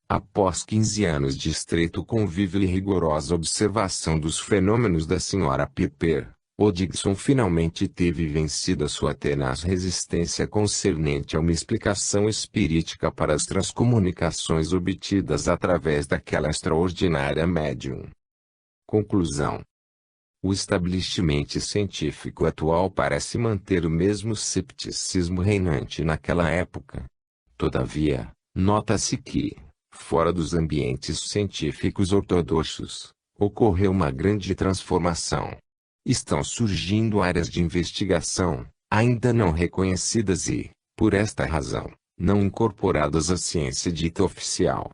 Após 15 anos de estreito convívio e rigorosa observação dos fenômenos da Sra. Piper, Hodgson finalmente teve vencido a sua tenaz resistência concernente a uma explicação espirítica para as transcomunicações obtidas através daquela extraordinária médium. Conclusão: o establishment científico atual parece manter o mesmo cepticismo reinante naquela época. Todavia, nota-se que, fora dos ambientes científicos ortodoxos, ocorreu uma grande transformação. Estão surgindo áreas de investigação, ainda não reconhecidas e, por esta razão, não incorporadas à ciência dita oficial.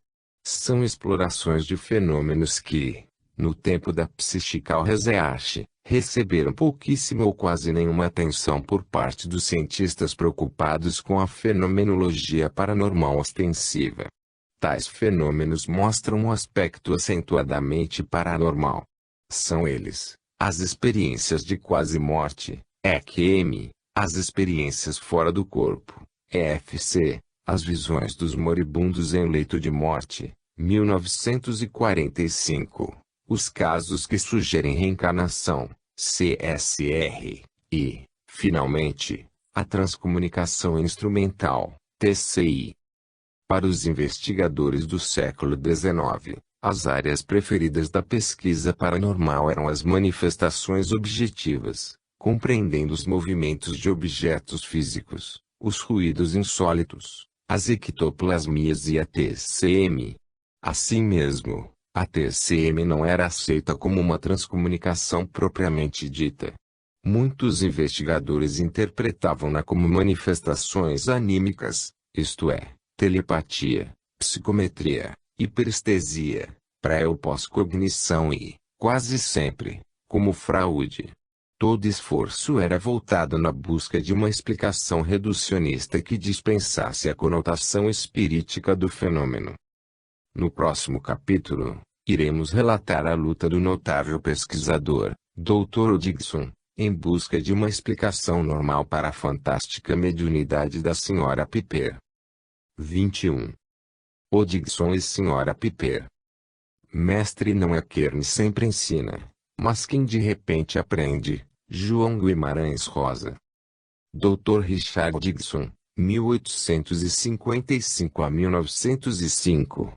São explorações de fenômenos que, no tempo da Psychical Research, receberam pouquíssima ou quase nenhuma atenção por parte dos cientistas preocupados com a fenomenologia paranormal ostensiva. Tais fenômenos mostram um aspecto acentuadamente paranormal. São eles: as experiências de quase-morte, EQM, as experiências fora do corpo, EFC, as visões dos moribundos em leito de morte, 1945, os casos que sugerem reencarnação, CSR, e, finalmente, a transcomunicação instrumental, TCI. Para os investigadores do século XIX, as áreas preferidas da pesquisa paranormal eram as manifestações objetivas, compreendendo os movimentos de objetos físicos, os ruídos insólitos, as ectoplasmias e a TCM. Assim mesmo, a TCM não era aceita como uma transcomunicação propriamente dita. Muitos investigadores interpretavam-na como manifestações anímicas, isto é, telepatia, psicometria, hiperestesia, pré- ou pós-cognição e, quase sempre, como fraude. Todo esforço era voltado na busca de uma explicação reducionista que dispensasse a conotação espirítica do fenômeno. No próximo capítulo, iremos relatar a luta do notável pesquisador, Dr. Hodgson, em busca de uma explicação normal para a fantástica mediunidade da Sra. Piper. 21. Hodgson e Sra. Piper. Mestre não é quem sempre ensina, mas quem de repente aprende. João Guimarães Rosa. Dr. Richard Hodgson, 1855 a 1905.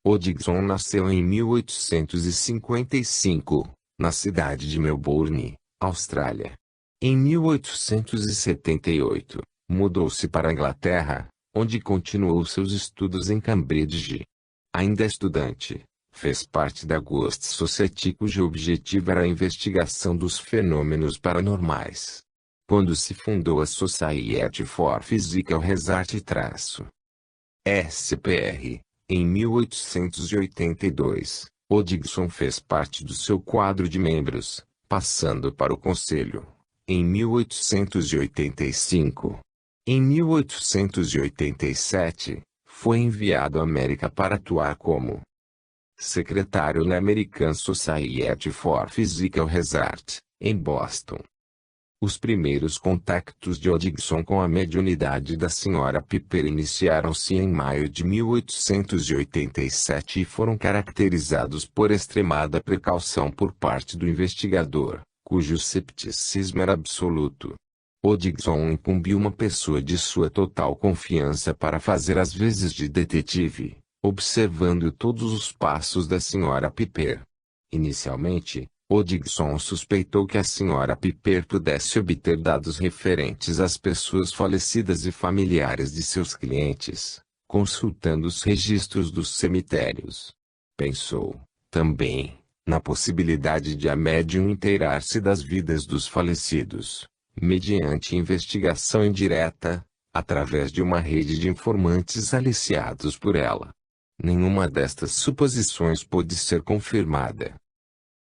Hodgson nasceu em 1855, na cidade de Melbourne, Austrália. Em 1878, mudou-se para a Inglaterra, onde continuou seus estudos em Cambridge. Ainda estudante, fez parte da Ghost Society cujo objetivo era a investigação dos fenômenos paranormais. Quando se fundou a Society for Physical Research-SPR, em 1882, Hodgson fez parte do seu quadro de membros, passando para o Conselho, em 1885. Em 1887, foi enviado à América para atuar como secretário na American Society for Physical Research, em Boston. Os primeiros contactos de Hodgson com a mediunidade da Sra. Piper iniciaram-se em maio de 1887 e foram caracterizados por extremada precaução por parte do investigador, cujo cepticismo era absoluto. Hodgson incumbiu uma pessoa de sua total confiança para fazer as vezes de detetive, observando todos os passos da Sra. Piper. Inicialmente, Hodgson suspeitou que a Sra. Piper pudesse obter dados referentes às pessoas falecidas e familiares de seus clientes, consultando os registros dos cemitérios. Pensou, também, na possibilidade de a médium inteirar-se das vidas dos falecidos, mediante investigação indireta, através de uma rede de informantes aliciados por ela. Nenhuma destas suposições pôde ser confirmada.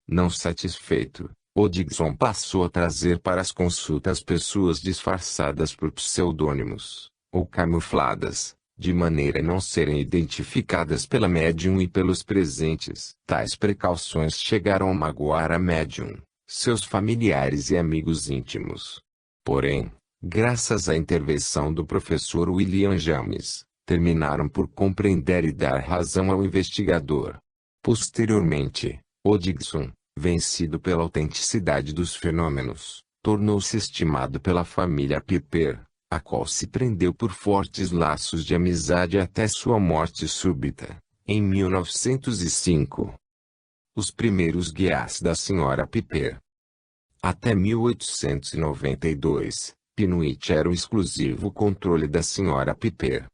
Não satisfeito, Hodgson passou a trazer para as consultas pessoas disfarçadas por pseudônimos, ou camufladas, de maneira a não serem identificadas pela médium e pelos presentes. Tais precauções chegaram a magoar a médium, seus familiares e amigos íntimos. Porém, graças à intervenção do professor William James, terminaram por compreender e dar razão ao investigador. Posteriormente, Hodgson, vencido pela autenticidade dos fenômenos, tornou-se estimado pela família Piper, a qual se prendeu por fortes laços de amizade até sua morte súbita, em 1905. Os primeiros guias da Sra. Piper. Até 1892, Penuit era o exclusivo controle da Sra. Piper.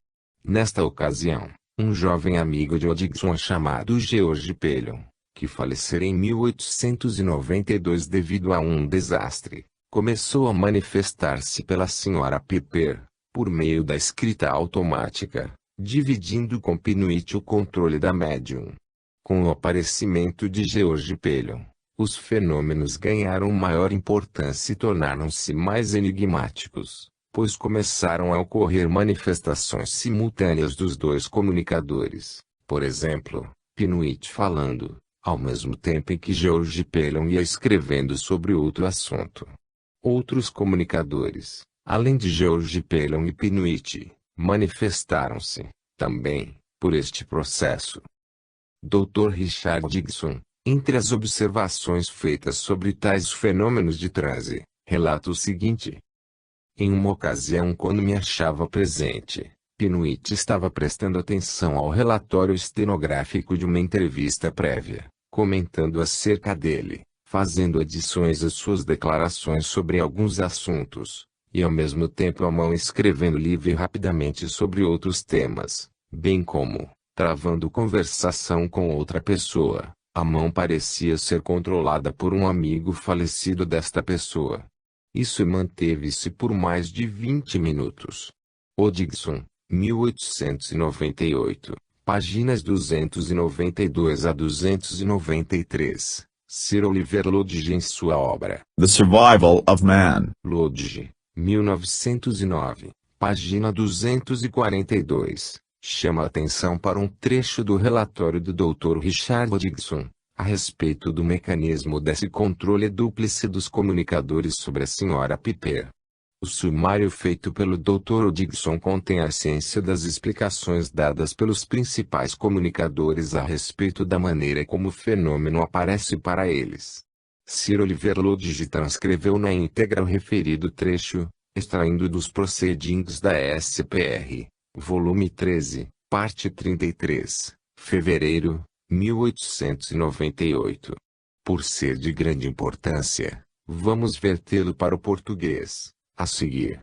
Nesta ocasião, um jovem amigo de Hodgson chamado George Pelion, que falecera em 1892 devido a um desastre, começou a manifestar-se pela Sra. Piper, por meio da escrita automática, dividindo com Penuit o controle da médium. Com o aparecimento de George Pelion, os fenômenos ganharam maior importância e tornaram-se mais enigmáticos, pois começaram a ocorrer manifestações simultâneas dos dois comunicadores, por exemplo, Penuit falando, ao mesmo tempo em que George Pelion ia escrevendo sobre outro assunto. Outros comunicadores, além de George Pelion e Penuit, manifestaram-se, também, por este processo. Dr. Richard Dixon, entre as observações feitas sobre tais fenômenos de transe, relata o seguinte. Em uma ocasião quando me achava presente, Penuit estava prestando atenção ao relatório estenográfico de uma entrevista prévia, comentando acerca dele, fazendo adições às suas declarações sobre alguns assuntos, e ao mesmo tempo a mão escrevendo livre e rapidamente sobre outros temas, bem como, travando conversação com outra pessoa. A mão parecia ser controlada por um amigo falecido desta pessoa. Isso manteve-se por mais de 20 minutos. Hodgson, 1898, páginas 292 a 293. Sir Oliver Lodge em sua obra The Survival of Man. Lodge, 1909, página 242. Chama atenção para um trecho do relatório do Dr. Richard Hodgson, a respeito do mecanismo desse controle dúplice dos comunicadores sobre a Sra. Piper. O sumário feito pelo Dr. Hodgson contém a essência das explicações dadas pelos principais comunicadores a respeito da maneira como o fenômeno aparece para eles. Sir Oliver Lodge transcreveu na íntegra o referido trecho, extraindo dos Proceedings da SPR. Volume 13, parte 33, fevereiro, 1898. Por ser de grande importância, vamos vertê-lo para o português, a seguir.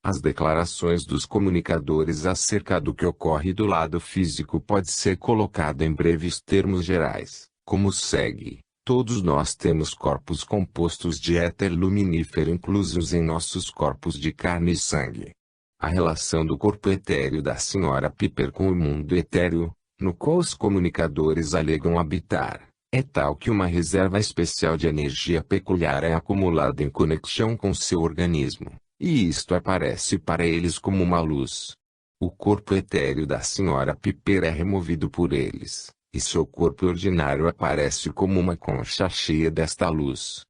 As declarações dos comunicadores acerca do que ocorre do lado físico pode ser colocado em breves termos gerais, como segue. Todos nós temos corpos compostos de éter luminífero inclusos em nossos corpos de carne e sangue. A relação do corpo etéreo da Sra. Piper com o mundo etéreo, no qual os comunicadores alegam habitar, é tal que uma reserva especial de energia peculiar é acumulada em conexão com seu organismo, e isto aparece para eles como uma luz. O corpo etéreo da Sra. Piper é removido por eles, e seu corpo ordinário aparece como uma concha cheia desta luz.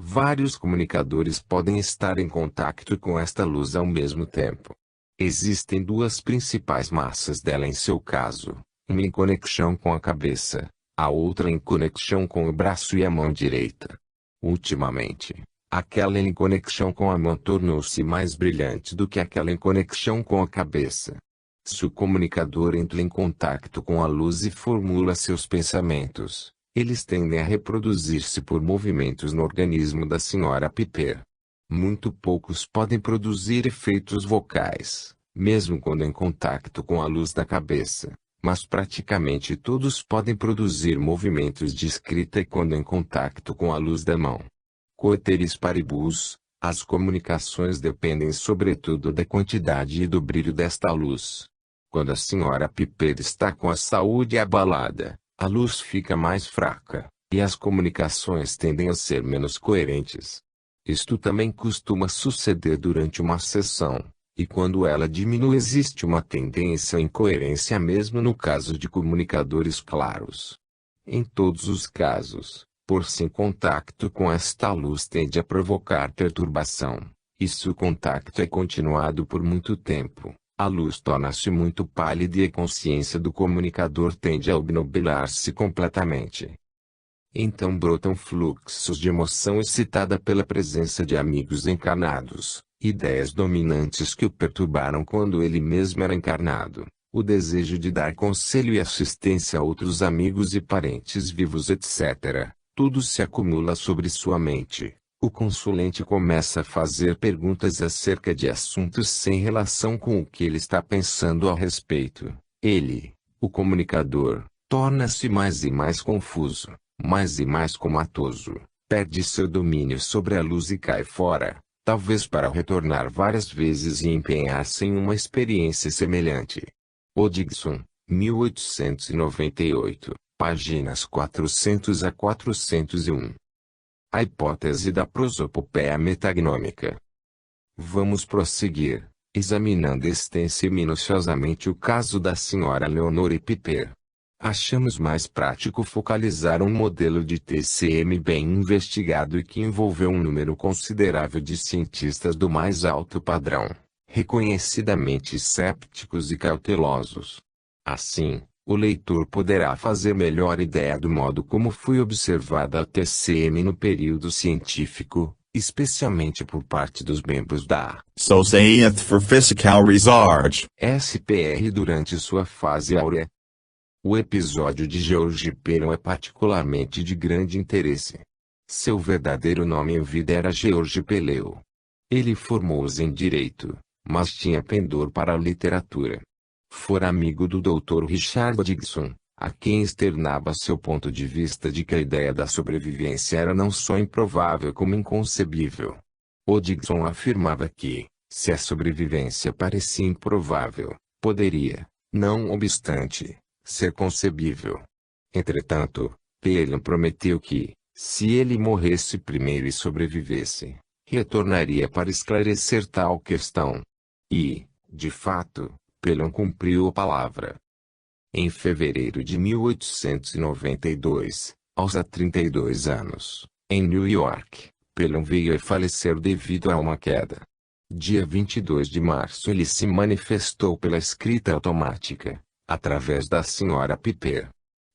Vários comunicadores podem estar em contato com esta luz ao mesmo tempo. Existem duas principais massas dela em seu caso, uma em conexão com a cabeça, a outra em conexão com o braço e a mão direita. Ultimamente, aquela em conexão com a mão tornou-se mais brilhante do que aquela em conexão com a cabeça. Se o comunicador entra em contato com a luz e formula seus pensamentos, eles tendem a reproduzir-se por movimentos no organismo da Sra. Piper. Muito poucos podem produzir efeitos vocais, mesmo quando em contato com a luz da cabeça, mas praticamente todos podem produzir movimentos de escrita quando em contato com a luz da mão. Coeteris paribus, as comunicações dependem sobretudo da quantidade e do brilho desta luz. Quando a Sra. Piper está com a saúde abalada, a luz fica mais fraca, e as comunicações tendem a ser menos coerentes. Isto também costuma suceder durante uma sessão, e quando ela diminui existe uma tendência à incoerência mesmo no caso de comunicadores claros. Em todos os casos, por-se em contato com esta luz tende a provocar perturbação, e se o contato é continuado por muito tempo, A luz torna-se muito pálida e a consciência do comunicador tende a obnubilar-se completamente. Então brotam fluxos de emoção excitada pela presença de amigos encarnados, ideias dominantes que o perturbaram quando ele mesmo era encarnado, o desejo de dar conselho e assistência a outros amigos e parentes vivos, etc. Tudo se acumula sobre sua mente. O consulente começa a fazer perguntas acerca de assuntos sem relação com o que ele está pensando a respeito. Ele, o comunicador, torna-se mais e mais confuso, mais e mais comatoso, perde seu domínio sobre a luz e cai fora, talvez para retornar várias vezes e empenhar-se em uma experiência semelhante. Hodgson, 1898, páginas 400 a 401. A hipótese da prosopopeia metagnômica. Vamos prosseguir, examinando extensa e minuciosamente o caso da Sra. Leonore Piper. Achamos mais prático focalizar um modelo de TCM bem investigado e que envolveu um número considerável de cientistas do mais alto padrão, reconhecidamente cépticos e cautelosos. Assim, o leitor poderá fazer melhor ideia do modo como foi observada a TCM no período científico, especialmente por parte dos membros da Society for Physical Research SPR durante sua fase áurea. O episódio de George Pelion é particularmente de grande interesse. Seu verdadeiro nome em vida era George Pellew. Ele formou-se em Direito, mas tinha pendor para a literatura. Fora amigo do Dr. Richard Hodgson, a quem externava seu ponto de vista de que a ideia da sobrevivência era não só improvável como inconcebível. Hodgson afirmava que, se a sobrevivência parecia improvável, poderia, não obstante, ser concebível. Entretanto, Pelion prometeu que, se ele morresse primeiro e sobrevivesse, retornaria para esclarecer tal questão. E, de fato, Pelion cumpriu a palavra. Em fevereiro de 1892, aos 32 anos, em New York, Pelion veio a falecer devido a uma queda. Dia 22 de março ele se manifestou pela escrita automática, através da Sra. Piper.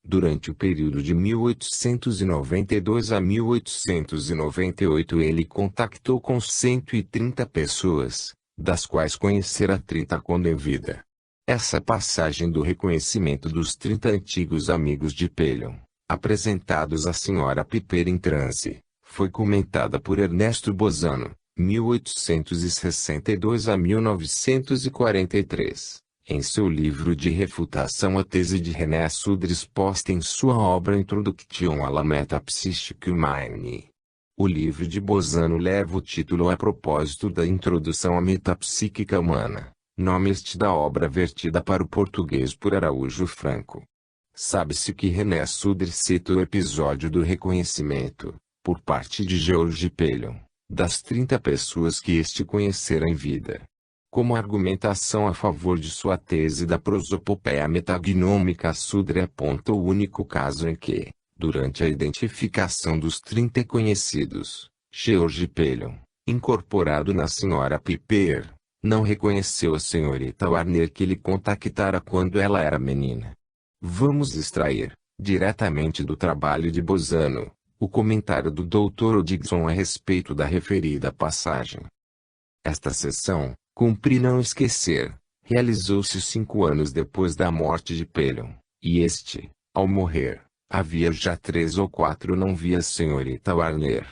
Durante o período de 1892 a 1898 ele contactou com 130 pessoas, das quais conhecera 30 quando em vida. Essa passagem do reconhecimento dos 30 antigos amigos de Pelion, apresentados à Sra. Piper em transe, foi comentada por Ernesto Bozano, 1862 a 1943. Em seu livro de refutação à tese de René Sudre exposta em sua obra Introduction à la Metapsychique Humaine. O livro de Bozano leva o título a propósito da Introdução à Metapsíquica Humana, nome este da obra vertida para o português por Araújo Franco. Sabe-se que René Sudre cita o episódio do reconhecimento, por parte de George Pelion, das 30 pessoas que este conhecera em vida. Como argumentação a favor de sua tese da prosopopeia metagnômica, Sudre aponta o único caso em que, durante a identificação dos 30 conhecidos, George Pelion, incorporado na Sra. Piper, não reconheceu a senhorita Warner que ele contactara quando ela era menina. Vamos extrair, diretamente do trabalho de Bozano, o comentário do Dr. Hodgson a respeito da referida passagem. Esta sessão, cumpre não esquecer, realizou-se 5 anos depois da morte de Pelion, e este, ao morrer, havia já 3 ou 4 não via a senhorita Warner.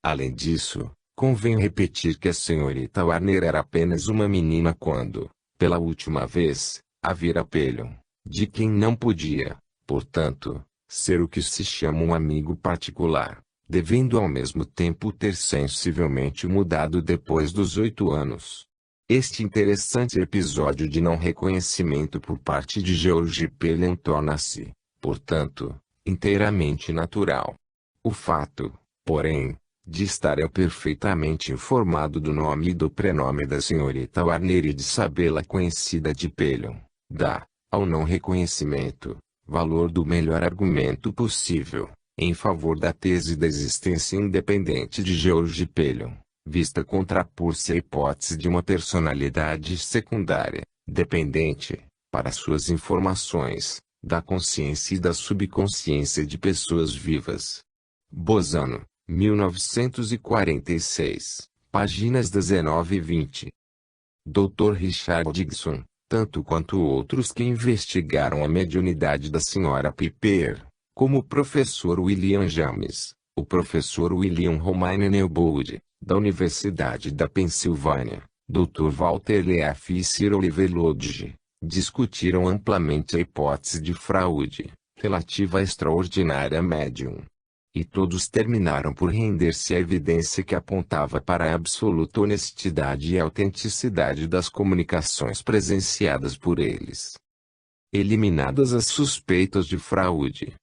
Além disso, convém repetir que a senhorita Warner era apenas uma menina quando, pela última vez, a vira Pelion, de quem não podia, portanto, ser o que se chama um amigo particular, devendo ao mesmo tempo ter sensivelmente mudado depois dos 8 anos. Este interessante episódio de não reconhecimento por parte de George Pelion torna-se, portanto, inteiramente natural. O fato, porém, de estar eu perfeitamente informado do nome e do prenome da senhorita Warner e de sabê-la conhecida de Pelion, dá, ao não reconhecimento, valor do melhor argumento possível, em favor da tese da existência independente de George Pelion, vista contrapor-se à hipótese de uma personalidade secundária, dependente, para suas informações, da consciência e da subconsciência de pessoas vivas. Bozano, 1946, páginas 19 e 20. Dr. Richard Dixon, tanto quanto outros que investigaram a mediunidade da Sra. Piper, como o professor William James, o professor William Romaine Newbold, da Universidade da Pensilvânia, Dr. Walter Leaf e Sir Oliver Lodge, discutiram amplamente a hipótese de fraude, relativa à extraordinária médium. E todos terminaram por render-se à evidência que apontava para a absoluta honestidade e autenticidade das comunicações presenciadas por eles. Eliminadas as suspeitas de fraude.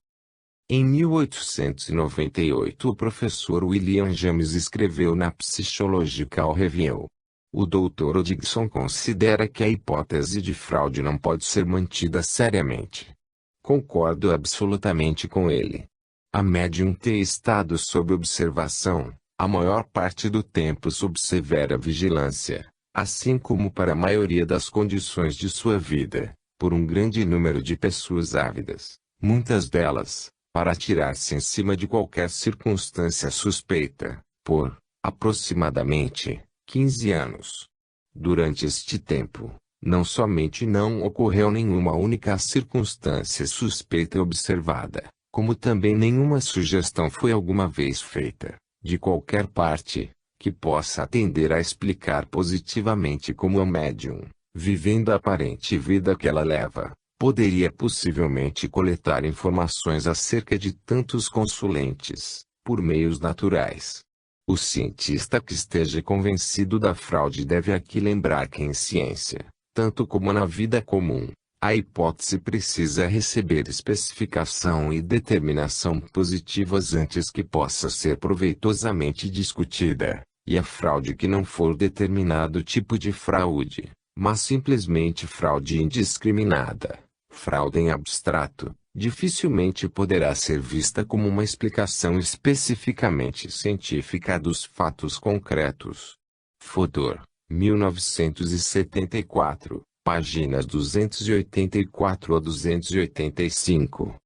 Em 1898 o professor William James escreveu na Psychological Review. O Dr. Dixon considera que a hipótese de fraude não pode ser mantida seriamente. Concordo absolutamente com ele. A médium tem estado sob observação, a maior parte do tempo sob severa vigilância, assim como para a maioria das condições de sua vida, por um grande número de pessoas ávidas, muitas delas, para atirar-se em cima de qualquer circunstância suspeita, por, aproximadamente, 15 anos. Durante este tempo, não somente não ocorreu nenhuma única circunstância suspeita observada, como também nenhuma sugestão foi alguma vez feita, de qualquer parte, que possa atender a explicar positivamente como a médium, vivendo a aparente vida que ela leva, poderia possivelmente coletar informações acerca de tantos consulentes, por meios naturais. O cientista que esteja convencido da fraude deve aqui lembrar que em ciência, tanto como na vida comum, a hipótese precisa receber especificação e determinação positivas antes que possa ser proveitosamente discutida, e a fraude que não for determinado tipo de fraude, mas simplesmente fraude indiscriminada, fraude em abstrato, dificilmente poderá ser vista como uma explicação especificamente científica dos fatos concretos. Fodor, 1974. Páginas 284 a 285.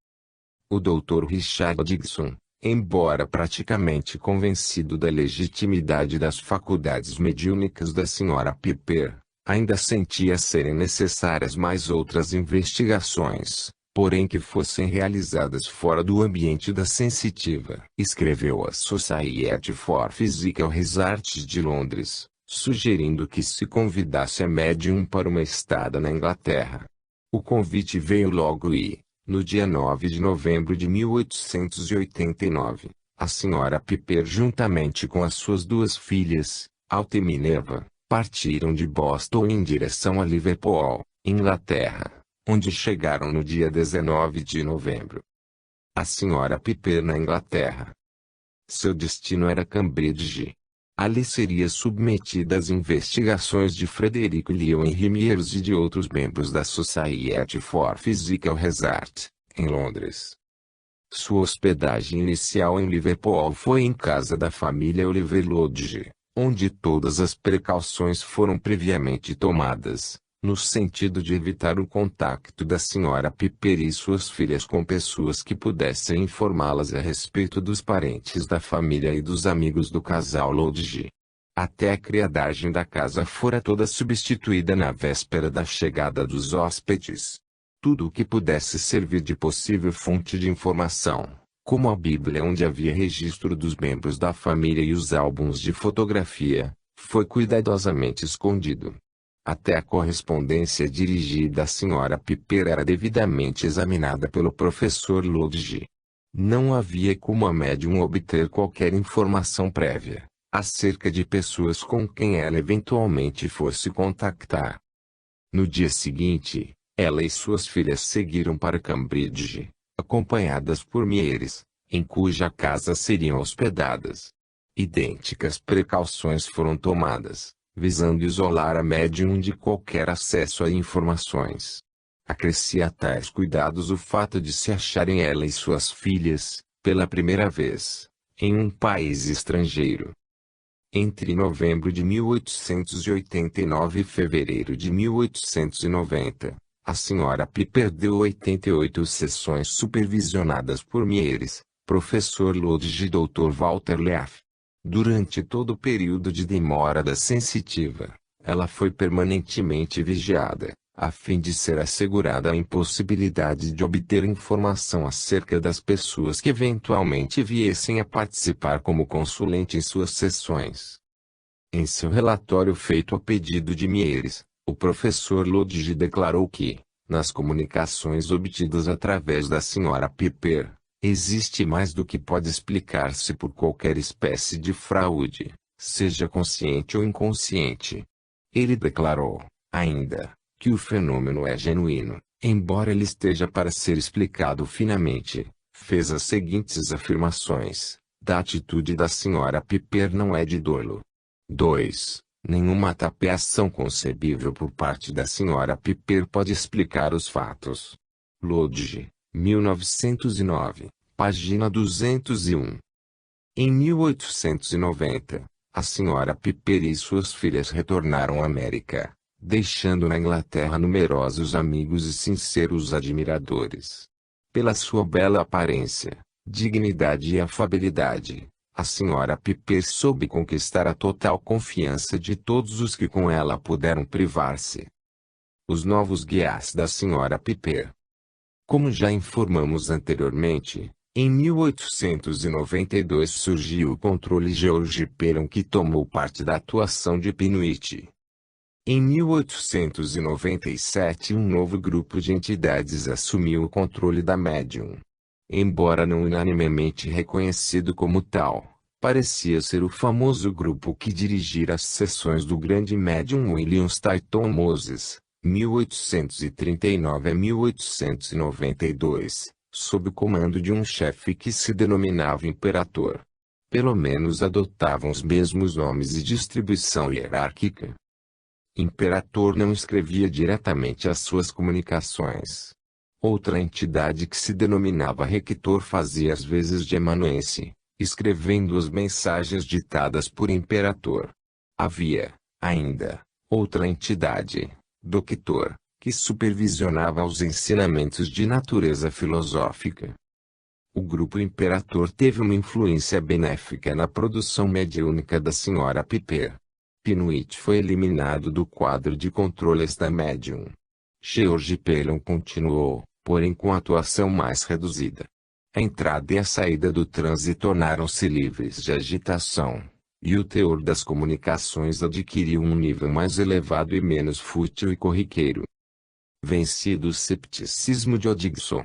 O Dr. Richard Dixon, embora praticamente convencido da legitimidade das faculdades mediúnicas da Sra. Piper, ainda sentia serem necessárias mais outras investigações, porém que fossem realizadas fora do ambiente da sensitiva. Escreveu a Society for Physical Research de Londres, sugerindo que se convidasse a médium para uma estada na Inglaterra. O convite veio logo e, no dia 9 de novembro de 1889, a Sra. Piper juntamente com as suas duas filhas, Alta e Minerva, partiram de Boston em direção a Liverpool, Inglaterra, onde chegaram no dia 19 de novembro. A Sra. Piper na Inglaterra. Seu destino era Cambridge. Ali seria submetida às investigações de Frederick Lyon Rimiers e de outros membros da Society for Physical Research, em Londres. Sua hospedagem inicial em Liverpool foi em casa da família Oliver Lodge, onde todas as precauções foram previamente tomadas, no sentido de evitar o contacto da Sra. Piper e suas filhas com pessoas que pudessem informá-las a respeito dos parentes da família e dos amigos do casal Lodge. Até a criadagem da casa fora toda substituída na véspera da chegada dos hóspedes. Tudo o que pudesse servir de possível fonte de informação, como a Bíblia onde havia registro dos membros da família e os álbuns de fotografia, foi cuidadosamente escondido. Até a correspondência dirigida à Sra. Piper era devidamente examinada pelo professor Lodge. Não havia como a médium obter qualquer informação prévia, acerca de pessoas com quem ela eventualmente fosse contactar. No dia seguinte, ela e suas filhas seguiram para Cambridge, acompanhadas por Mieres, em cuja casa seriam hospedadas. Idênticas precauções foram tomadas, visando isolar a médium de qualquer acesso a informações. Acrescia a tais cuidados o fato de se acharem ela e suas filhas, pela primeira vez, em um país estrangeiro. Entre novembro de 1889 e fevereiro de 1890, a Sra. Piper deu 88 sessões supervisionadas por Mieres, professor Lodge e Dr. Walter Leaf. Durante todo o período de demora da sensitiva, ela foi permanentemente vigiada, a fim de ser assegurada a impossibilidade de obter informação acerca das pessoas que eventualmente viessem a participar como consulente em suas sessões. Em seu relatório feito a pedido de Mieres, o professor Lodge declarou que, nas comunicações obtidas através da Sra. Piper, existe mais do que pode explicar-se por qualquer espécie de fraude, seja consciente ou inconsciente. Ele declarou, ainda, que o fenômeno é genuíno, embora ele esteja para ser explicado finamente. Fez as seguintes afirmações: da atitude da Sra. Piper não é de dolo. 2. Nenhuma tapeação concebível por parte da Sra. Piper pode explicar os fatos. Lodge, 1909, página 201. Em 1890, a Sra. Piper e suas filhas retornaram à América, deixando na Inglaterra numerosos amigos e sinceros admiradores. Pela sua bela aparência, dignidade e afabilidade, a Sra. Piper soube conquistar a total confiança de todos os que com ela puderam privar-se. Os novos guias da Sra. Piper. Como já informamos anteriormente, em 1892 surgiu o controle George Perron, que tomou parte da atuação de Pinuit. Em 1897 um novo grupo de entidades assumiu o controle da médium. Embora não unanimemente reconhecido como tal, parecia ser o famoso grupo que dirigira as sessões do grande médium William Staunton Moses, 1839 a 1892, sob o comando de um chefe que se denominava Imperator. Pelo menos adotavam os mesmos nomes e distribuição hierárquica. Imperator não escrevia diretamente as suas comunicações. Outra entidade que se denominava Rector fazia as vezes de amanuense, escrevendo as mensagens ditadas por Imperator. Havia, ainda, outra entidade, Doctor, que supervisionava os ensinamentos de natureza filosófica. O grupo Imperator teve uma influência benéfica na produção mediúnica da Sra. Piper. Pinuit foi eliminado do quadro de controles da médium. George Perron continuou, porém com atuação mais reduzida. A entrada e a saída do transe tornaram-se livres de agitação, e o teor das comunicações adquiriu um nível mais elevado e menos fútil e corriqueiro. Vencido o cepticismo de Odgson.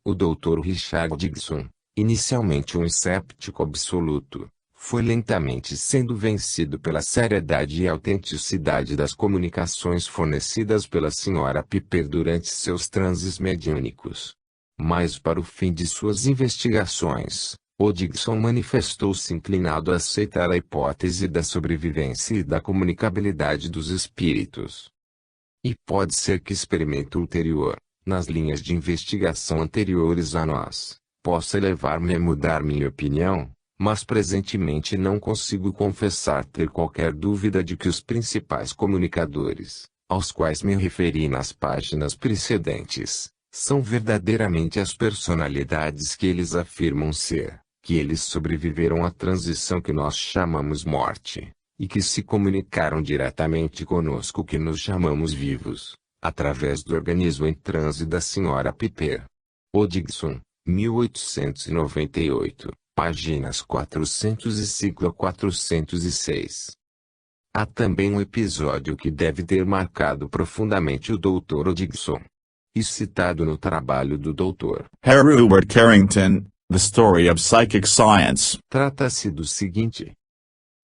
O Dr. Richard Odgson, inicialmente um escéptico absoluto, foi lentamente sendo vencido pela seriedade e autenticidade das comunicações fornecidas pela Sra. Piper durante seus transes mediúnicos. Mas para o fim de suas investigações, Odgson manifestou-se inclinado a aceitar a hipótese da sobrevivência e da comunicabilidade dos espíritos. E pode ser que experimento ulterior, nas linhas de investigação anteriores a nós, possa levar-me a mudar minha opinião, mas presentemente não consigo confessar ter qualquer dúvida de que os principais comunicadores, aos quais me referi nas páginas precedentes, são verdadeiramente as personalidades que eles afirmam ser, que eles sobreviveram à transição que nós chamamos morte, e que se comunicaram diretamente conosco que nos chamamos vivos, através do organismo em transe da Sra. Piper. Odgson, 1898, páginas 405 a 406. Há também um episódio que deve ter marcado profundamente o Dr. Odgson, e citado no trabalho do Dr. Herbert Carrington, The Story of Psychic Science. Trata-se do seguinte.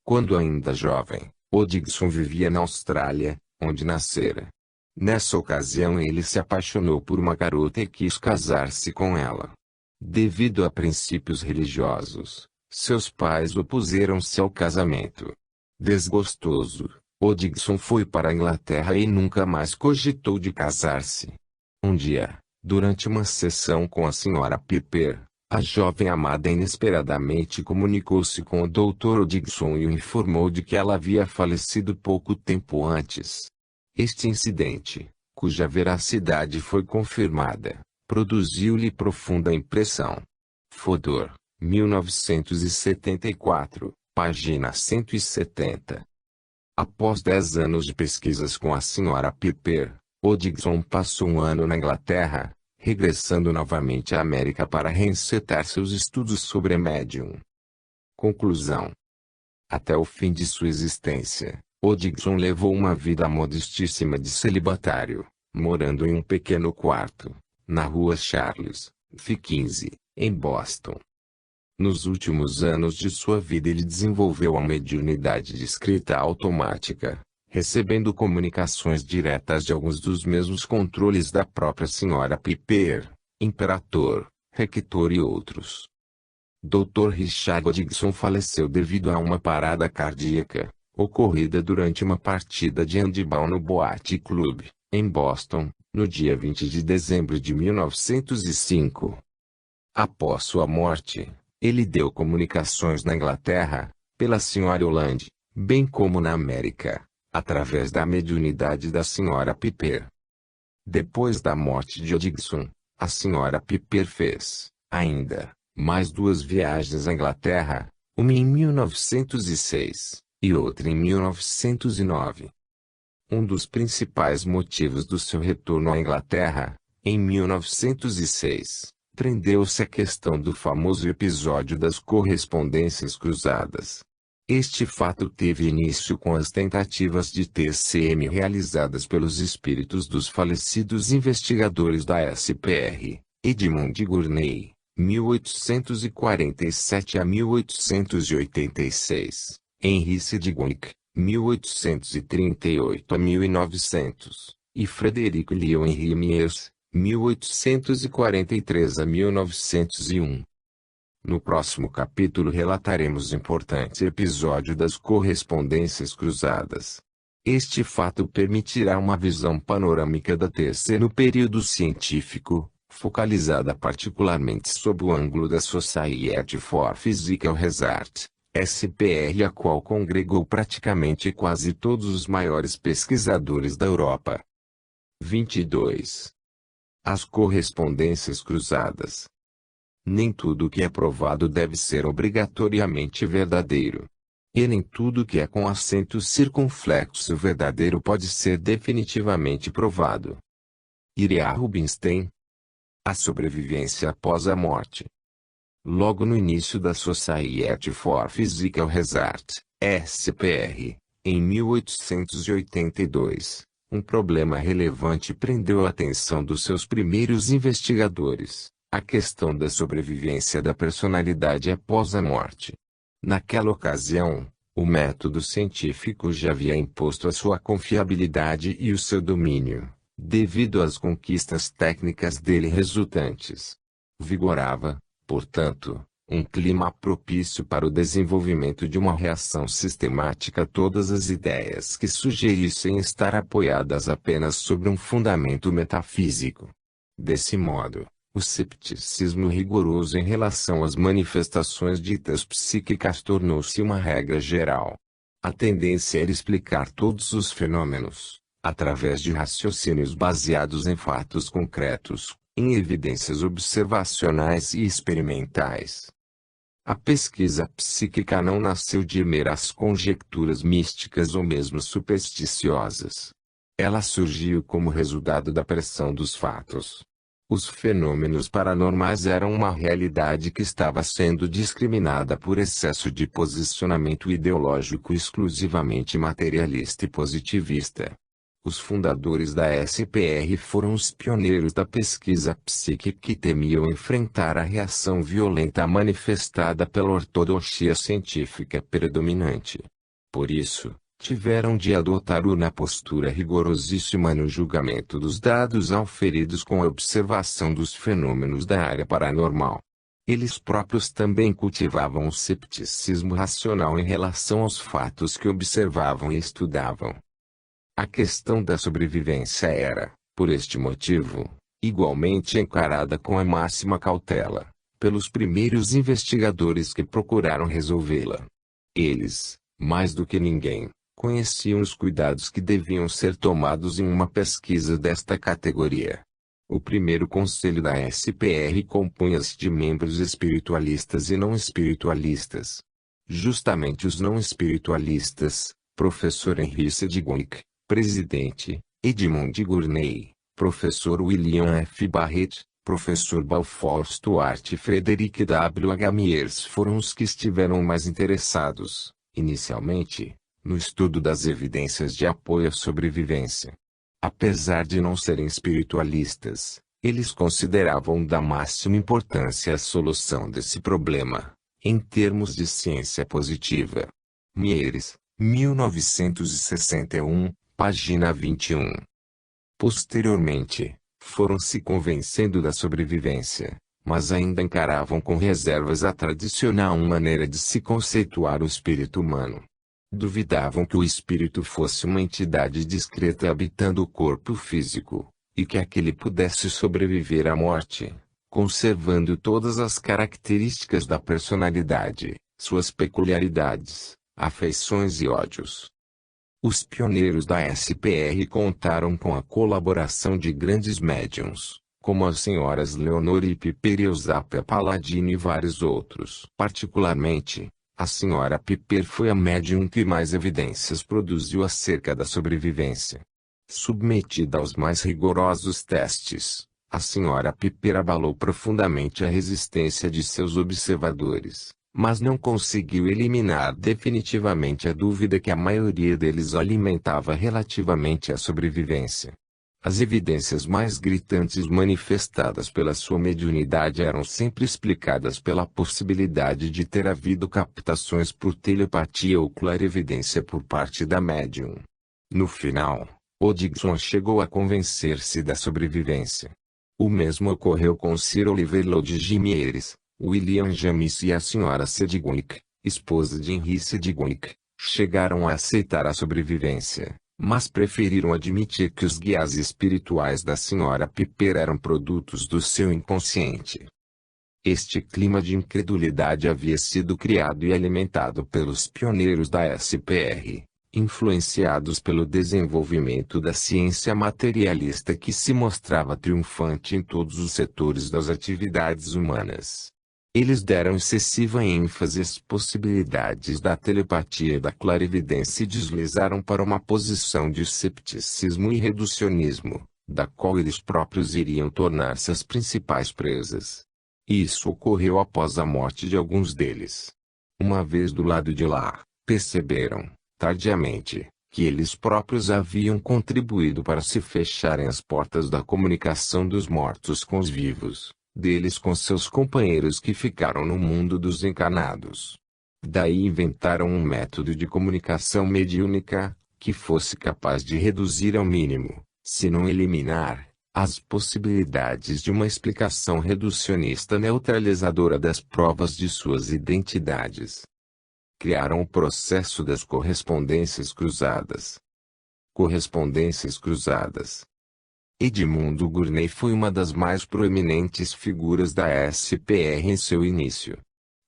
Quando ainda jovem, Odgson vivia na Austrália, onde nascera. Nessa ocasião ele se apaixonou por uma garota e quis casar-se com ela. Devido a princípios religiosos, seus pais opuseram-se ao casamento. Desgostoso, Odgson foi para a Inglaterra e nunca mais cogitou de casar-se. Um dia, durante uma sessão com a Sra. Piper, A jovem amada inesperadamente comunicou-se com o Dr. Hodgson e o informou de que ela havia falecido pouco tempo antes. Este incidente, cuja veracidade foi confirmada, produziu-lhe profunda impressão. Fodor, 1974, página 170. Após 10 anos de pesquisas com a Sra. Piper, Hodgson passou um ano na Inglaterra, regressando novamente à América para reencetar seus estudos sobre médium. Conclusão. Até o fim de sua existência, Hodgson levou uma vida modestíssima de celibatário, morando em um pequeno quarto, na rua Charles, F. 15, em Boston. Nos últimos anos de sua vida ele desenvolveu a mediunidade de escrita automática, recebendo comunicações diretas de alguns dos mesmos controles da própria Sra. Piper, Imperator, Rector e outros. Dr. Richard Hodgson faleceu devido a uma parada cardíaca, ocorrida durante uma partida de handebol no Boat Club, em Boston, no dia 20 de dezembro de 1905. Após sua morte, ele deu comunicações na Inglaterra, pela Sra. Holland, bem como na América, através da mediunidade da Sra. Piper. Depois da morte de Hodgson, a Sra. Piper fez, ainda, mais 2 viagens à Inglaterra, uma em 1906, e outra em 1909. Um dos principais motivos do seu retorno à Inglaterra, em 1906, prendeu-se à questão do famoso episódio das correspondências cruzadas. Este fato teve início com as tentativas de TCM realizadas pelos espíritos dos falecidos investigadores da SPR, Edmund Gurney, 1847 a 1886, Henry Sidgwick, 1838 a 1900, e Frederick Leo Henry Myers, 1843 a 1901. No próximo capítulo relataremos importante episódio das correspondências cruzadas. Este fato permitirá uma visão panorâmica da TC no período científico, focalizada particularmente sob o ângulo da Society for Physical Research, SPR, a qual congregou praticamente quase todos os maiores pesquisadores da Europa. 22. As correspondências cruzadas. Nem tudo que é provado deve ser obrigatoriamente verdadeiro. E nem tudo que é com acento circunflexo verdadeiro pode ser definitivamente provado. Ira Rubinstein. A sobrevivência após a morte. Logo no início da Society for Physical Research, SPR, em 1882, um problema relevante prendeu a atenção dos seus primeiros investigadores. A questão da sobrevivência da personalidade após a morte. Naquela ocasião, o método científico já havia imposto a sua confiabilidade e o seu domínio, devido às conquistas técnicas dele resultantes. Vigorava, portanto, um clima propício para o desenvolvimento de uma reação sistemática a todas as ideias que sugerissem estar apoiadas apenas sobre um fundamento metafísico. Desse modo, o cepticismo rigoroso em relação às manifestações ditas psíquicas tornou-se uma regra geral. A tendência era explicar todos os fenômenos, através de raciocínios baseados em fatos concretos, em evidências observacionais e experimentais. A pesquisa psíquica não nasceu de meras conjecturas místicas ou mesmo supersticiosas. Ela surgiu como resultado da pressão dos fatos. Os fenômenos paranormais eram uma realidade que estava sendo discriminada por excesso de posicionamento ideológico exclusivamente materialista e positivista. Os fundadores da SPR foram os pioneiros da pesquisa psíquica e temiam enfrentar a reação violenta manifestada pela ortodoxia científica predominante. Por isso, tiveram de adotar uma postura rigorosíssima no julgamento dos dados auferidos com a observação dos fenômenos da área paranormal. Eles próprios também cultivavam o cepticismo racional em relação aos fatos que observavam e estudavam. A questão da sobrevivência era, por este motivo, igualmente encarada com a máxima cautela, pelos primeiros investigadores que procuraram resolvê-la. Eles, mais do que ninguém, conheciam os cuidados que deviam ser tomados em uma pesquisa desta categoria. O primeiro conselho da SPR compunha-se de membros espiritualistas e não espiritualistas. Justamente os não espiritualistas, professor Henry Sedgwick, presidente, Edmund Gurney, professor William F. Barrett, professor Balfour Stuart e Frederick W. H. Mears foram os que estiveram mais interessados, inicialmente, no estudo das evidências de apoio à sobrevivência. Apesar de não serem espiritualistas, eles consideravam da máxima importância a solução desse problema, em termos de ciência positiva. Mears, 1961, página 21. Posteriormente, foram se convencendo da sobrevivência, mas ainda encaravam com reservas a tradicional maneira de se conceituar o espírito humano. Duvidavam que o espírito fosse uma entidade discreta habitando o corpo físico, e que aquele pudesse sobreviver à morte, conservando todas as características da personalidade, suas peculiaridades, afeições e ódios. Os pioneiros da SPR contaram com a colaboração de grandes médiuns, como as senhoras Leonor e Piper e Eusapia Palladino e vários outros. Particularmente, a senhora Piper foi a médium que mais evidências produziu acerca da sobrevivência. Submetida aos mais rigorosos testes, a senhora Piper abalou profundamente a resistência de seus observadores, mas não conseguiu eliminar definitivamente a dúvida que a maioria deles alimentava relativamente à sobrevivência. As evidências mais gritantes manifestadas pela sua mediunidade eram sempre explicadas pela possibilidade de ter havido captações por telepatia ou clarevidência por parte da médium. No final, Hodgson chegou a convencer-se da sobrevivência. O mesmo ocorreu com Sir Oliver Lodge Mears, William James e a Sra. Sedgwick, esposa de Henry Sedgwick, chegaram a aceitar a sobrevivência, mas preferiram admitir que os guias espirituais da Sra. Piper eram produtos do seu inconsciente. Este clima de incredulidade havia sido criado e alimentado pelos pioneiros da SPR, influenciados pelo desenvolvimento da ciência materialista que se mostrava triunfante em todos os setores das atividades humanas. Eles deram excessiva ênfase às possibilidades da telepatia e da clarividência e deslizaram para uma posição de cepticismo e reducionismo, da qual eles próprios iriam tornar-se as principais presas. Isso ocorreu após a morte de alguns deles. Uma vez do lado de lá, perceberam, tardiamente, que eles próprios haviam contribuído para se fecharem as portas da comunicação dos mortos com os vivos, deles com seus companheiros que ficaram no mundo dos encarnados. Daí inventaram um método de comunicação mediúnica, que fosse capaz de reduzir ao mínimo, se não eliminar, as possibilidades de uma explicação reducionista neutralizadora das provas de suas identidades. Criaram o processo das correspondências cruzadas. Correspondências cruzadas. Edmund Gurney foi uma das mais proeminentes figuras da SPR em seu início.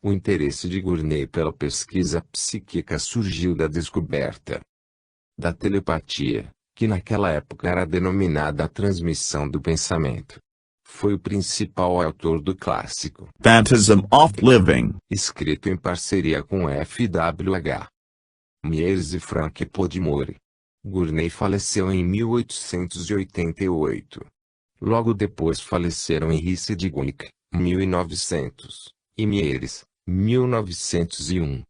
O interesse de Gurney pela pesquisa psíquica surgiu da descoberta da telepatia, que naquela época era denominada a transmissão do pensamento. Foi o principal autor do clássico Phantasm of Living, escrito em parceria com F.W.H. Mears e Frank Podmore. Gurney faleceu em 1888. Logo depois faleceram Henry Sedgwick, 1900, e Mears, 1901.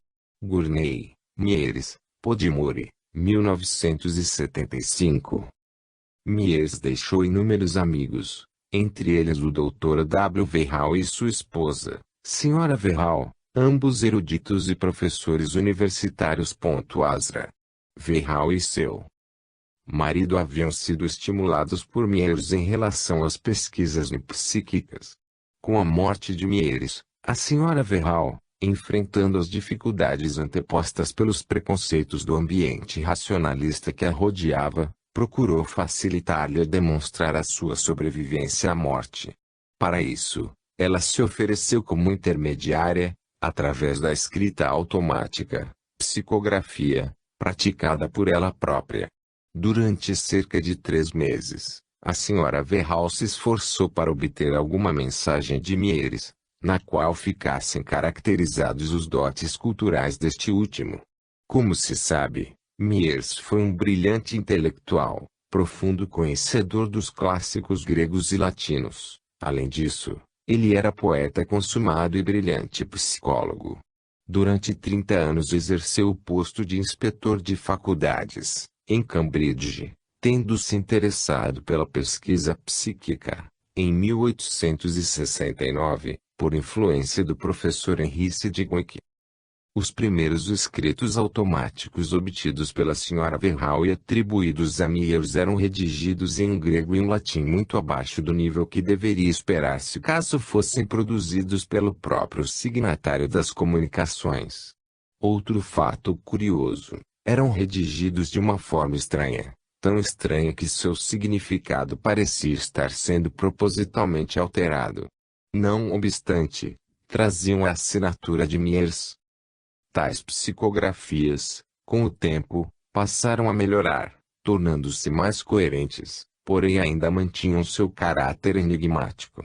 Gurney, Mears, Podmore, 1975. Mears deixou inúmeros amigos, entre eles o Dr. W. Verhal e sua esposa, Sra. Verhal, ambos eruditos e professores universitários. Asra. Verhal e seu marido haviam sido estimulados por Mears em relação às pesquisas psíquicas. Com a morte de Mears, a Sra. Verhal, enfrentando as dificuldades antepostas pelos preconceitos do ambiente racionalista que a rodeava, procurou facilitar-lhe a demonstrar a sua sobrevivência à morte. Para isso, Ela se ofereceu como intermediária, através da escrita automática, psicografia, praticada por ela própria. Durante cerca de 3 meses, a Sra. Verhal se esforçou para obter alguma mensagem de Mieres, na qual ficassem caracterizados os dotes culturais deste último. Como se sabe, Mieres foi um brilhante intelectual, profundo conhecedor dos clássicos gregos e latinos. Além disso, ele era poeta consumado e brilhante psicólogo. Durante 30 anos exerceu o posto de inspetor de faculdades, em Cambridge, tendo se interessado pela pesquisa psíquica. Em 1869, por influência do professor Henry Sidgwick. Os primeiros escritos automáticos obtidos pela Sra. Verhal e atribuídos a Mieres eram redigidos em um grego e um latim muito abaixo do nível que deveria esperar-se caso fossem produzidos pelo próprio signatário das comunicações. Outro fato curioso, eram redigidos de uma forma estranha, tão estranha que seu significado parecia estar sendo propositalmente alterado. Não obstante, traziam a assinatura de Mieres. Tais psicografias, com o tempo, passaram a melhorar, tornando-se mais coerentes, porém ainda mantinham seu caráter enigmático.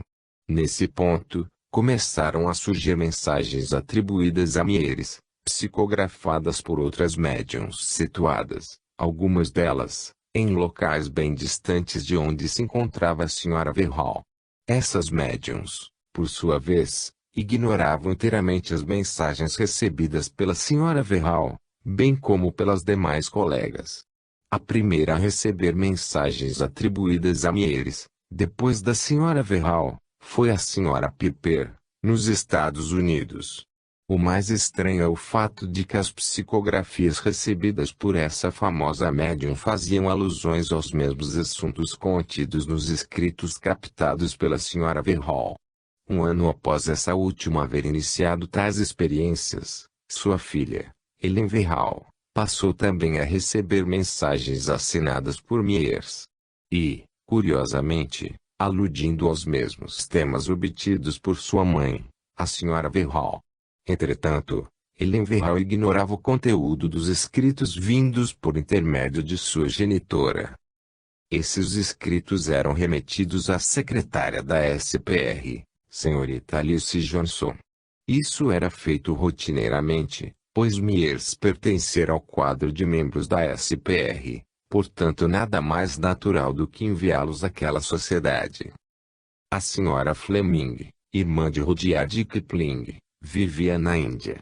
Nesse ponto, começaram a surgir mensagens atribuídas a Mieres, psicografadas por outras médiuns situadas, algumas delas, em locais bem distantes de onde se encontrava a Sra. Verhal. Essas médiuns, por sua vez, ignoravam inteiramente as mensagens recebidas pela Sra. Verhal, bem como pelas demais colegas. A primeira a receber mensagens atribuídas a Mieres, depois da Sra. Verhal, foi a Sra. Piper, nos Estados Unidos. O mais estranho é o fato de que as psicografias recebidas por essa famosa médium faziam alusões aos mesmos assuntos contidos nos escritos captados pela Sra. Verhal. Um ano após essa última haver iniciado tais experiências, sua filha, Ellen Verhal, passou também a receber mensagens assinadas por Mieres. E, curiosamente, aludindo aos mesmos temas obtidos por sua mãe, a Sra. Verhal. Entretanto, Ellen Verhal ignorava o conteúdo dos escritos vindos por intermédio de sua genitora. Esses escritos eram remetidos à secretária da SPR, Senhorita Alice Johnson. Isso era feito rotineiramente, pois Mieres pertencer ao quadro de membros da SPR, portanto nada mais natural do que enviá-los àquela sociedade. A Sra. Fleming, irmã de Rudyard Kipling, vivia na Índia.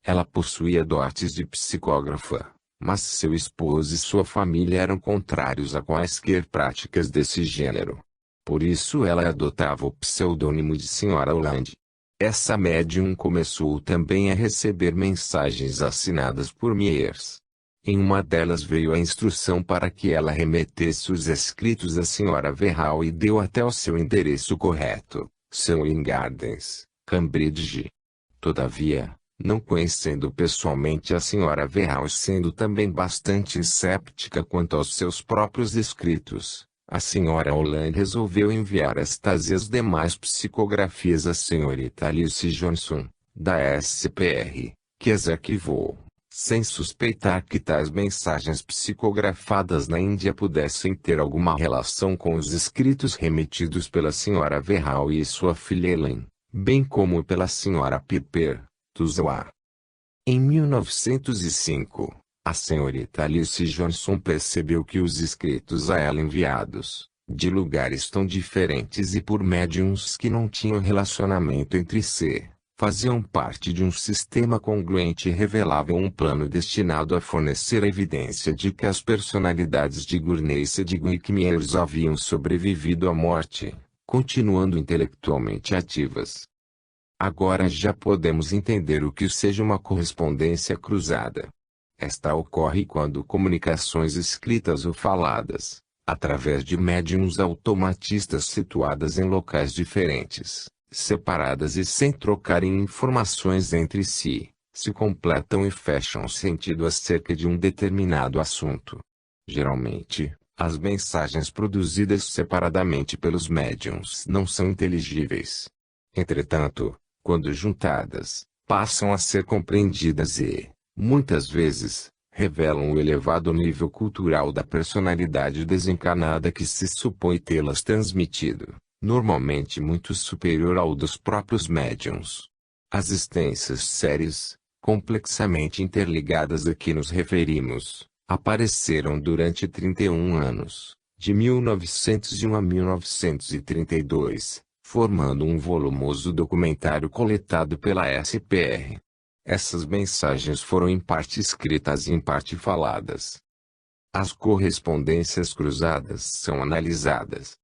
Ela possuía dotes de psicógrafa, mas seu esposo e sua família eram contrários a quaisquer práticas desse gênero. Por isso ela adotava o pseudônimo de Sra. Holland. Essa médium começou também a receber mensagens assinadas por Mieres. Em uma delas veio a instrução para que ela remetesse os escritos à Sra. Verhal e deu até o seu endereço correto, Sewing Gardens, Cambridge. Todavia, não conhecendo pessoalmente a Sra. Verhal e sendo também bastante escéptica quanto aos seus próprios escritos, a Sra. Holland resolveu enviar estas e as demais psicografias à Senhorita Alice Johnson, da SPR, que as arquivou, sem suspeitar que tais mensagens psicografadas na Índia pudessem ter alguma relação com os escritos remetidos pela Sra. Verhal e sua filha Ellen, bem como pela Sra. Piper, Tuzla. Em 1905, a Senhorita Alice Johnson percebeu que os escritos a ela enviados, de lugares tão diferentes e por médiums que não tinham relacionamento entre si, faziam parte de um sistema congruente e revelavam um plano destinado a fornecer a evidência de que as personalidades de Gurney e Sedgwick Mieres haviam sobrevivido à morte, continuando intelectualmente ativas. Agora já podemos entender o que seja uma correspondência cruzada. Esta ocorre quando comunicações escritas ou faladas, através de médiums automatistas situadas em locais diferentes, separadas e sem trocarem informações entre si, se completam e fecham sentido acerca de um determinado assunto. Geralmente, as mensagens produzidas separadamente pelos médiums não são inteligíveis. Entretanto, quando juntadas, passam a ser compreendidas e, muitas vezes, revelam o elevado nível cultural da personalidade desencarnada que se supõe tê-las transmitido, normalmente muito superior ao dos próprios médiuns. As existências sérias, complexamente interligadas a que nos referimos, apareceram durante 31 anos, de 1901 a 1932, formando um volumoso documentário coletado pela SPR. Essas mensagens foram em parte escritas e em parte faladas. As correspondências cruzadas são analisadas.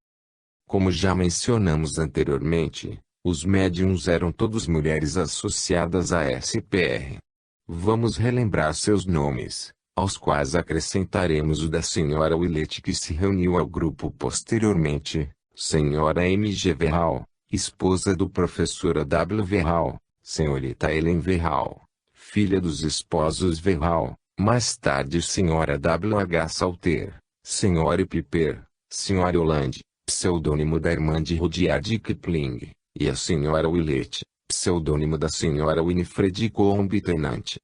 Como já mencionamos anteriormente, os médiuns eram todos mulheres associadas à SPR. Vamos relembrar seus nomes, aos quais acrescentaremos o da senhora Willett que se reuniu ao grupo posteriormente, senhora M. G. Verral, esposa do professor W. Verral, senhorita Helen Verral, filha dos esposos Verral, mais tarde senhora W. H. Salter, senhora Piper, senhora Holland, pseudônimo da irmã de Rudyard Kipling, e a senhora Willett, pseudônimo da senhora Winifred Coombe Tennant.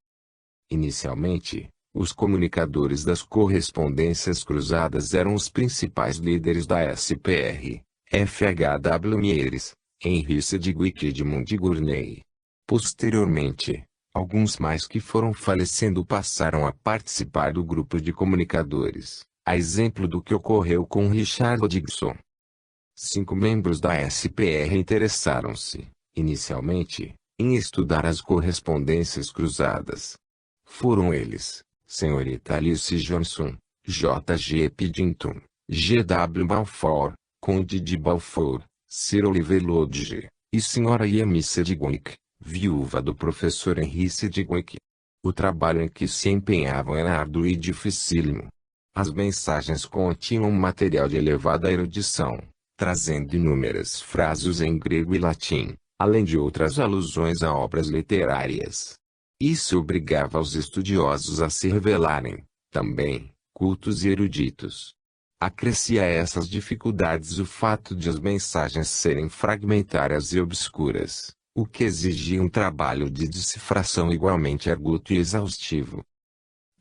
Inicialmente, os comunicadores das correspondências cruzadas eram os principais líderes da SPR, F.H.W. Mieres, Henry Sedgwick e Edmund Gurney. Posteriormente, alguns mais que foram falecendo passaram a participar do grupo de comunicadores, a exemplo do que ocorreu com Richard Dixon. 5 membros da SPR interessaram-se, inicialmente, em estudar as correspondências cruzadas. Foram eles, senhorita Alice Johnson, J. G. Piddington, G. W. Balfour, Conde de Balfour, Sir Oliver Lodge, e senhora M. Sedgwick, viúva do professor Henry Sedgwick. O trabalho em que se empenhavam era árduo e dificílimo. As mensagens continham um material de elevada erudição, trazendo inúmeras frases em grego e latim, além de outras alusões a obras literárias. Isso obrigava os estudiosos a se revelarem, também, cultos e eruditos. Acrescia a essas dificuldades o fato de as mensagens serem fragmentárias e obscuras, o que exigia um trabalho de decifração igualmente arguto e exaustivo.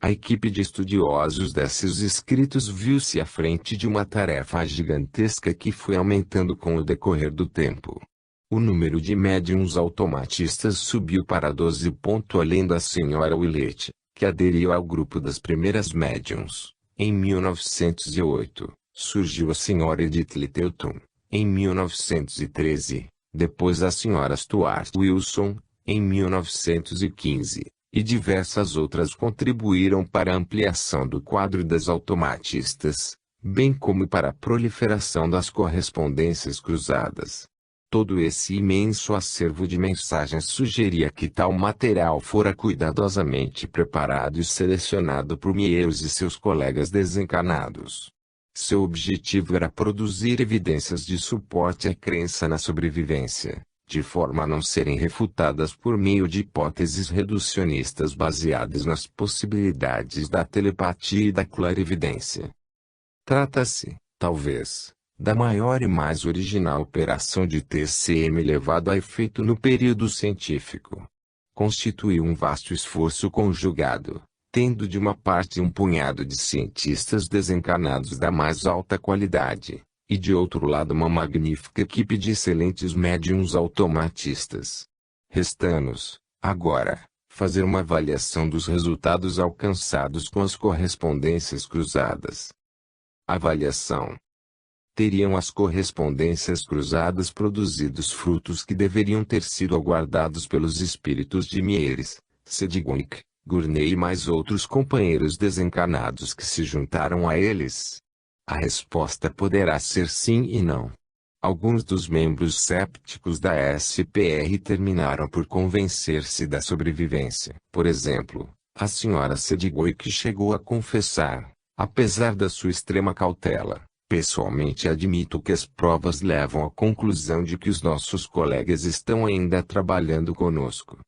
A equipe de estudiosos desses escritos viu-se à frente de uma tarefa gigantesca que foi aumentando com o decorrer do tempo. O número de médiuns automatistas subiu para 12. Além da senhora Willett, que aderiu ao grupo das primeiras médiuns, em 1908, surgiu a senhora Edith Littleton, em 1913, depois a senhora Stuart Wilson, em 1915, e diversas outras contribuíram para a ampliação do quadro das automatistas, bem como para a proliferação das correspondências cruzadas. Todo esse imenso acervo de mensagens sugeria que tal material fora cuidadosamente preparado e selecionado por Mieres e seus colegas desencarnados. Seu objetivo era produzir evidências de suporte à crença na sobrevivência, de forma a não serem refutadas por meio de hipóteses reducionistas baseadas nas possibilidades da telepatia e da clarividência. Trata-se, talvez, da maior e mais original operação de TCM levado a efeito no período científico. Constituiu um vasto esforço conjugado, tendo de uma parte um punhado de cientistas desencarnados da mais alta qualidade, e de outro lado uma magnífica equipe de excelentes médiuns automatistas. Resta-nos, agora, fazer uma avaliação dos resultados alcançados com as correspondências cruzadas. Avaliação. Teriam as correspondências cruzadas produzido frutos que deveriam ter sido aguardados pelos espíritos de Mieres, Sedgwick, Gurney e mais outros companheiros desencarnados que se juntaram a eles? A resposta poderá ser sim e não. Alguns dos membros cépticos da SPR terminaram por convencer-se da sobrevivência. Por exemplo, a senhora Sedgwick chegou a confessar, apesar da sua extrema cautela: pessoalmente admito que as provas levam à conclusão de que os nossos colegas estão ainda trabalhando conosco.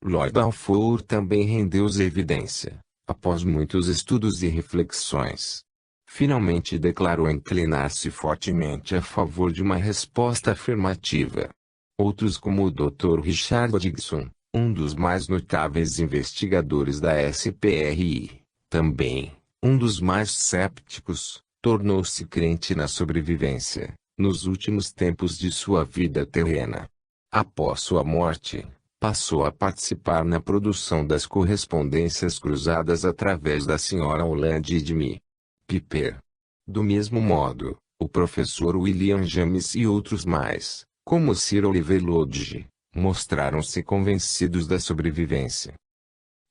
Lord Balfour também rendeu-se evidência, após muitos estudos e reflexões. Finalmente declarou inclinar-se fortemente a favor de uma resposta afirmativa. Outros como o Dr. Richard Dixon, um dos mais notáveis investigadores da SPRI, também, um dos mais cépticos, tornou-se crente na sobrevivência, nos últimos tempos de sua vida terrena. Após sua morte, passou a participar na produção das correspondências cruzadas através da Sra. Holland e de Me. Piper. Do mesmo modo, o professor William James e outros mais, como Sir Oliver Lodge, mostraram-se convencidos da sobrevivência.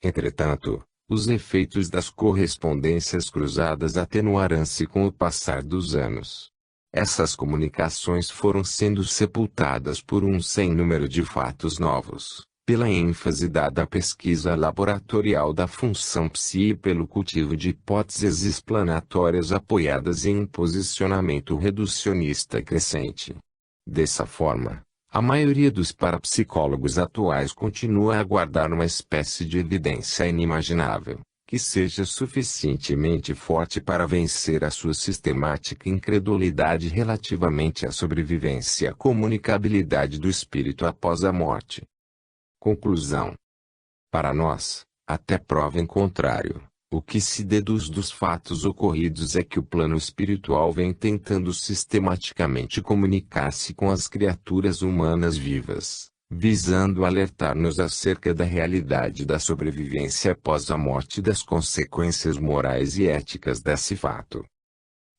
Entretanto, os efeitos das correspondências cruzadas atenuaram-se com o passar dos anos. Essas comunicações foram sendo sepultadas por um sem número de fatos novos, pela ênfase dada à pesquisa laboratorial da função psi e pelo cultivo de hipóteses explanatórias apoiadas em um posicionamento reducionista crescente. Dessa forma, a maioria dos parapsicólogos atuais continua a aguardar uma espécie de evidência inimaginável, que seja suficientemente forte para vencer a sua sistemática incredulidade relativamente à sobrevivência e à comunicabilidade do espírito após a morte. Conclusão. Para nós, até prova em contrário, o que se deduz dos fatos ocorridos é que o plano espiritual vem tentando sistematicamente comunicar-se com as criaturas humanas vivas, visando alertar-nos acerca da realidade da sobrevivência após a morte e das consequências morais e éticas desse fato.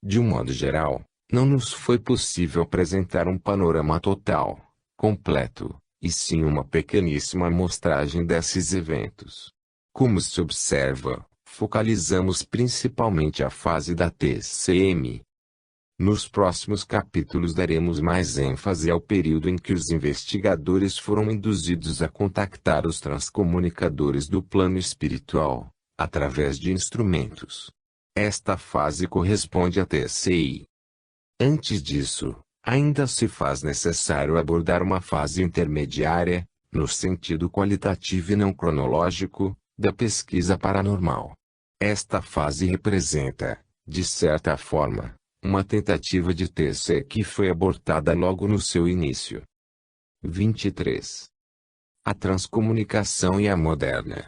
De um modo geral, não nos foi possível apresentar um panorama total, completo, e sim uma pequeníssima amostragem desses eventos. Como se observa, focalizamos principalmente a fase da TCM. Nos próximos capítulos daremos mais ênfase ao período em que os investigadores foram induzidos a contactar os transcomunicadores do plano espiritual, através de instrumentos. Esta fase corresponde à TCI. Antes disso, ainda se faz necessário abordar uma fase intermediária, no sentido qualitativo e não cronológico, da pesquisa paranormal. Esta fase representa, de certa forma, uma tentativa de TC que foi abortada logo no seu início. 23. A transcomunicação e a moderna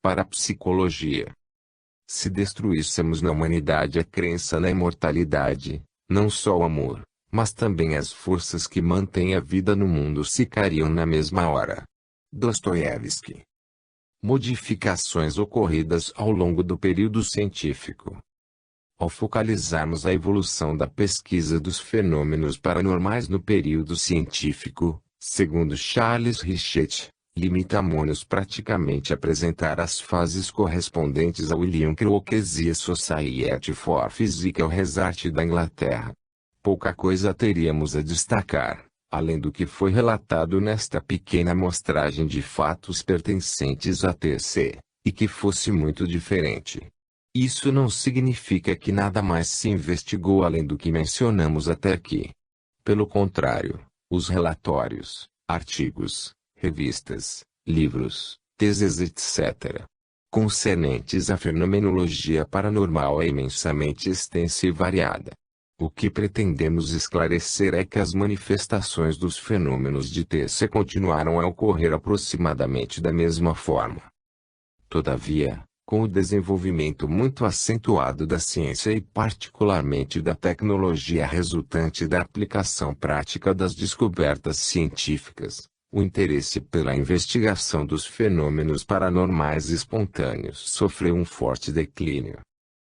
parapsicologia. Se destruíssemos na humanidade a crença na imortalidade, não só o amor, mas também as forças que mantêm a vida no mundo se cariam na mesma hora. Dostoiévski. Modificações ocorridas ao longo do período científico. Ao focalizarmos a evolução da pesquisa dos fenômenos paranormais no período científico, segundo Charles Richet, limitamo-nos praticamente a apresentar as fases correspondentes ao William Crookes e a Society for Physical Research da Inglaterra. Pouca coisa teríamos a destacar, além do que foi relatado nesta pequena amostragem de fatos pertencentes à TC, e que fosse muito diferente. Isso não significa que nada mais se investigou além do que mencionamos até aqui. Pelo contrário, os relatórios, artigos, revistas, livros, teses etc., concernentes à fenomenologia paranormal é imensamente extensa e variada. O que pretendemos esclarecer é que as manifestações dos fenômenos de TC continuaram a ocorrer aproximadamente da mesma forma. Todavia, com o desenvolvimento muito acentuado da ciência e particularmente da tecnologia resultante da aplicação prática das descobertas científicas, o interesse pela investigação dos fenômenos paranormais espontâneos sofreu um forte declínio.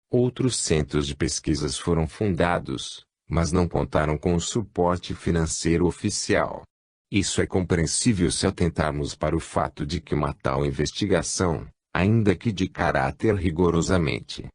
Outros centros de pesquisas foram fundados, mas não contaram com o suporte financeiro oficial. Isso é compreensível se atentarmos para o fato de que uma tal investigação, ainda que de caráter rigorosamente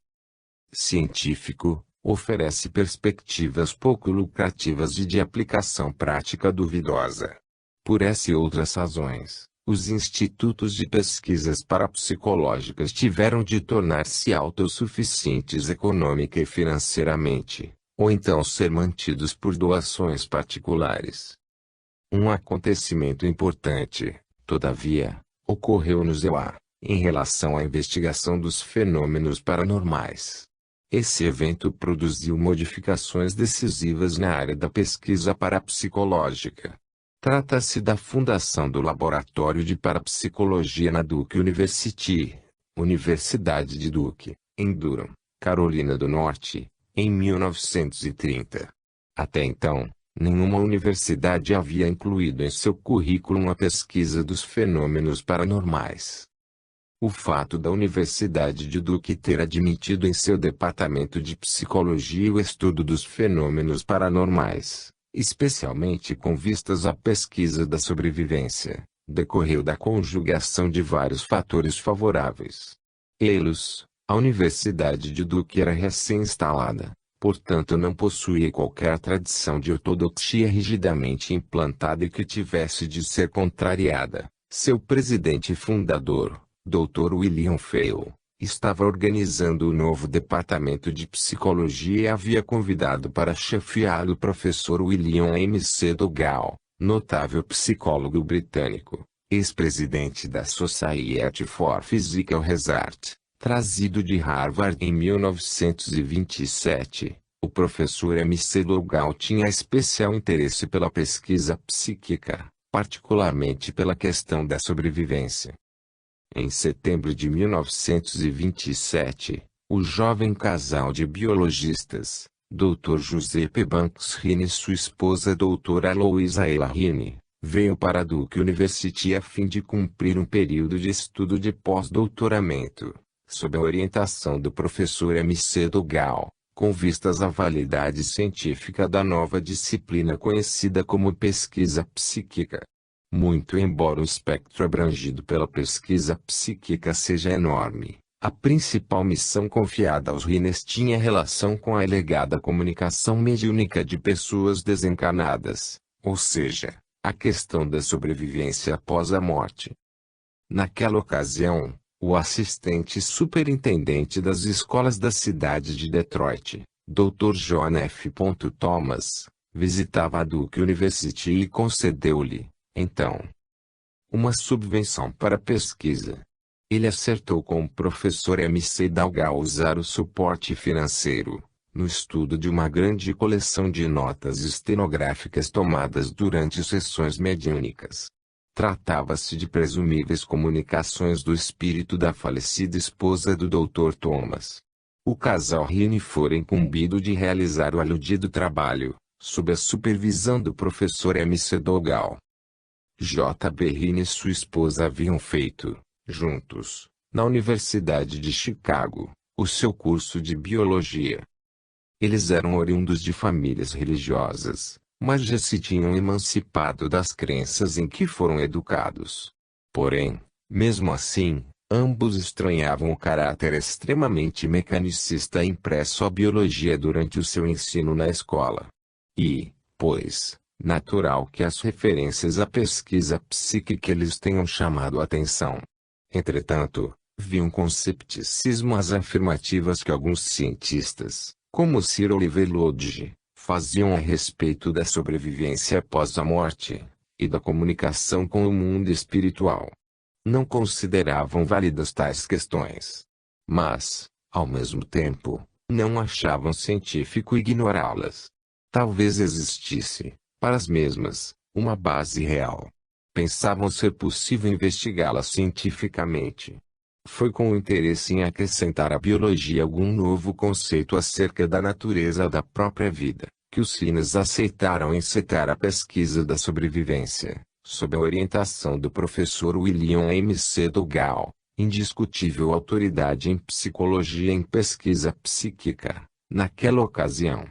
científico, oferece perspectivas pouco lucrativas e de aplicação prática duvidosa. Por essa e outras razões, os institutos de pesquisas parapsicológicas tiveram de tornar-se autossuficientes econômica e financeiramente, ou então ser mantidos por doações particulares. Um acontecimento importante, todavia, ocorreu no ZEUA, em relação à investigação dos fenômenos paranormais. Esse evento produziu modificações decisivas na área da pesquisa parapsicológica. Trata-se da fundação do Laboratório de Parapsicologia na Duke University, Universidade de Duke, em Durham, Carolina do Norte, em 1930. Até então, nenhuma universidade havia incluído em seu currículo a pesquisa dos fenômenos paranormais. O fato da Universidade de Duke ter admitido em seu departamento de psicologia o estudo dos fenômenos paranormais, especialmente com vistas à pesquisa da sobrevivência, decorreu da conjugação de vários fatores favoráveis. Eles, a Universidade de Duke era recém-instalada, portanto não possuía qualquer tradição de ortodoxia rigidamente implantada e que tivesse de ser contrariada. Seu presidente e fundador, Dr. William Fayol, estava organizando o novo departamento de psicologia e havia convidado para chefiá-lo o professor William M. C. Dougal, notável psicólogo britânico, ex-presidente da Society for Physical Research, trazido de Harvard em 1927. O professor M. C. Dougal tinha especial interesse pela pesquisa psíquica, particularmente pela questão da sobrevivência. Em setembro de 1927, o jovem casal de biologistas, Dr. Giuseppe Banks Rini e sua esposa doutora Aloisa Ella Rini, veio para a Duke University a fim de cumprir um período de estudo de pós-doutoramento, sob a orientação do professor M. C. Dougal, com vistas à validade científica da nova disciplina conhecida como pesquisa psíquica. Muito embora o espectro abrangido pela pesquisa psíquica seja enorme, a principal missão confiada aos Rines tinha relação com a alegada comunicação mediúnica de pessoas desencarnadas, ou seja, a questão da sobrevivência após a morte. Naquela ocasião, o assistente superintendente das escolas da cidade de Detroit, Dr. John F. Thomas, visitava a Duke University e concedeu-lhe, então, uma subvenção para pesquisa. Ele acertou com o professor M. C. Dougal usar o suporte financeiro, no estudo de uma grande coleção de notas estenográficas tomadas durante sessões mediúnicas. Tratava-se de presumíveis comunicações do espírito da falecida esposa do Dr. Thomas. O casal Rini fora incumbido de realizar o aludido trabalho, sob a supervisão do professor M. C. Dougal. J.B. Rini e sua esposa haviam feito, juntos, na Universidade de Chicago, o seu curso de biologia. Eles eram oriundos de famílias religiosas, mas já se tinham emancipado das crenças em que foram educados. Porém, mesmo assim, ambos estranhavam o caráter extremamente mecanicista impresso à biologia durante o seu ensino na escola. E, pois, natural que as referências à pesquisa psíquica lhes tenham chamado a atenção. Entretanto, viam com cepticismo as afirmativas que alguns cientistas, como Sir Oliver Lodge, faziam a respeito da sobrevivência após a morte, e da comunicação com o mundo espiritual. Não consideravam válidas tais questões. Mas, ao mesmo tempo, não achavam científico ignorá-las. Talvez existisse, para as mesmas, uma base real. Pensavam ser possível investigá-las cientificamente. Foi com o interesse em acrescentar à biologia algum novo conceito acerca da natureza da própria vida, que os Rines aceitaram encetar a pesquisa da sobrevivência, sob a orientação do professor William M. C. Dougal, indiscutível autoridade em psicologia e em pesquisa psíquica, naquela ocasião.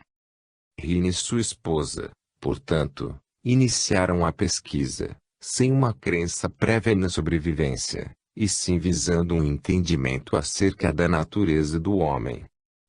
Rini e sua esposa, portanto, iniciaram a pesquisa, sem uma crença prévia na sobrevivência, e sim visando um entendimento acerca da natureza do homem.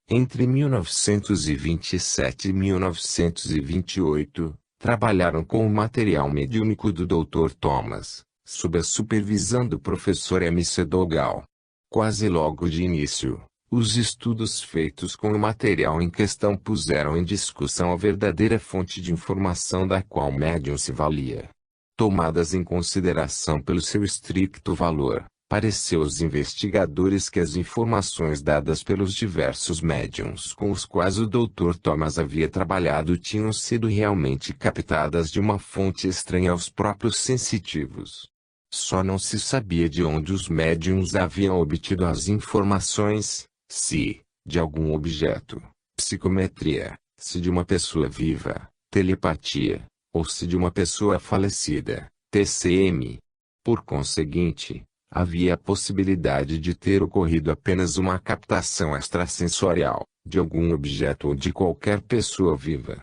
Entre 1927 e 1928, trabalharam com o material mediúnico do Dr. Thomas, sob a supervisão do professor M. C. Dougal. Quase logo de início, os estudos feitos com o material em questão puseram em discussão a verdadeira fonte de informação da qual o médium se valia. Tomadas em consideração pelo seu estricto valor, pareceu aos investigadores que as informações dadas pelos diversos médiuns com os quais o Dr. Thomas havia trabalhado tinham sido realmente captadas de uma fonte estranha aos próprios sensitivos. Só não se sabia de onde os médiuns haviam obtido as informações, se de algum objeto, psicometria, se de uma pessoa viva, telepatia, ou se de uma pessoa falecida, TCM. Por conseguinte, havia a possibilidade de ter ocorrido apenas uma captação extrasensorial, de algum objeto ou de qualquer pessoa viva.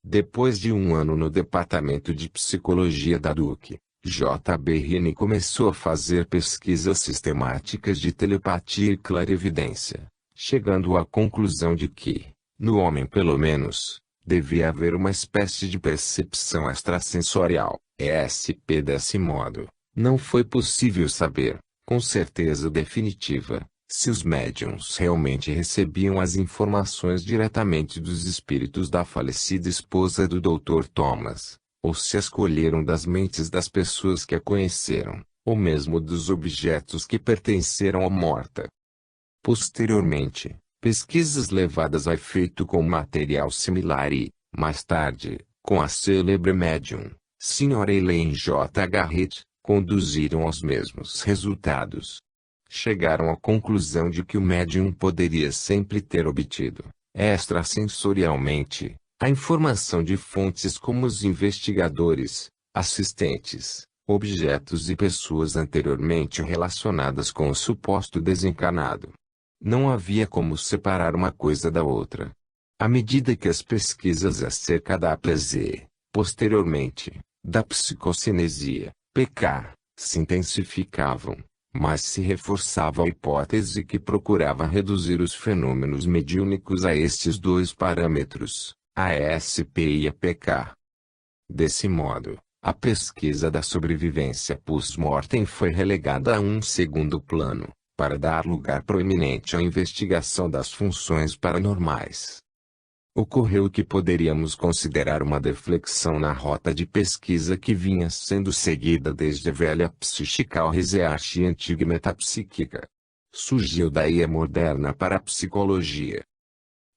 Depois de um ano no Departamento de Psicologia da Duke, J.B. Rini começou a fazer pesquisas sistemáticas de telepatia e clarividência, chegando à conclusão de que, no homem pelo menos, devia haver uma espécie de percepção extrasensorial, ESP. Desse modo, não foi possível saber, com certeza definitiva, se os médiuns realmente recebiam as informações diretamente dos espíritos da falecida esposa do Dr. Thomas, ou se as colheram das mentes das pessoas que a conheceram, ou mesmo dos objetos que pertenceram à morta. Posteriormente, pesquisas levadas a efeito com material similar e, mais tarde, com a célebre médium, Sra. Elaine J. Garrett, conduziram aos mesmos resultados. Chegaram à conclusão de que o médium poderia sempre ter obtido, extrasensorialmente, a informação de fontes como os investigadores, assistentes, objetos e pessoas anteriormente relacionadas com o suposto desencarnado. Não havia como separar uma coisa da outra. À medida que as pesquisas acerca da APZ, posteriormente, da psicocinesia, PK, se intensificavam, mas se reforçava a hipótese que procurava reduzir os fenômenos mediúnicos a estes dois parâmetros, a ESP e a PK. Desse modo, a pesquisa da sobrevivência post-mortem foi relegada a um segundo plano, para dar lugar proeminente à investigação das funções paranormais. Ocorreu o que poderíamos considerar uma deflexão na rota de pesquisa que vinha sendo seguida desde a velha Psychical Research e antiga metapsíquica. Surgiu daí a moderna parapsicologia.